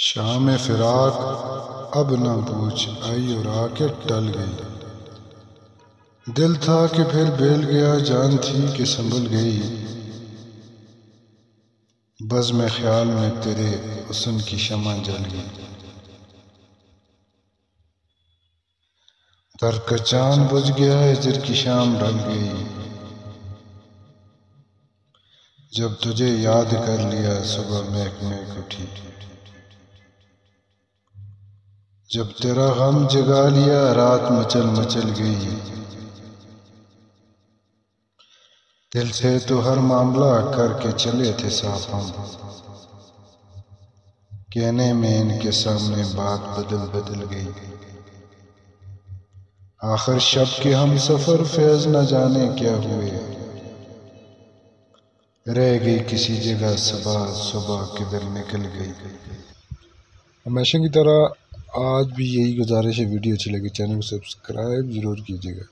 शाम फिराक अब न पूछ आई और आके टल गई। दिल था कि फिर बेल गया, जान थी कि संभल गई। बज़्म ख्याल में तेरे हुस्न की शमा जल गई। दर का चांद बुझ गया, हिजर की शाम ढल गई। जब तुझे याद कर लिया सुबह महक उठी। जब तेरा गम जगा लिया रात मचल मचल गई। दिल से तो हर मामला करके चले थे साफ हम, कहने में इनके सामने बात बदल बदल गई। आखिर शब के हम सफर फैज न जाने क्या हुए, रह गई किसी जगह सुबह सुबह किधर निकल गई। हमेशा की तरह आज भी यही गुजारिश है, वीडियो अच्छी लगी चैनल को सब्सक्राइब जरूर कीजिएगा।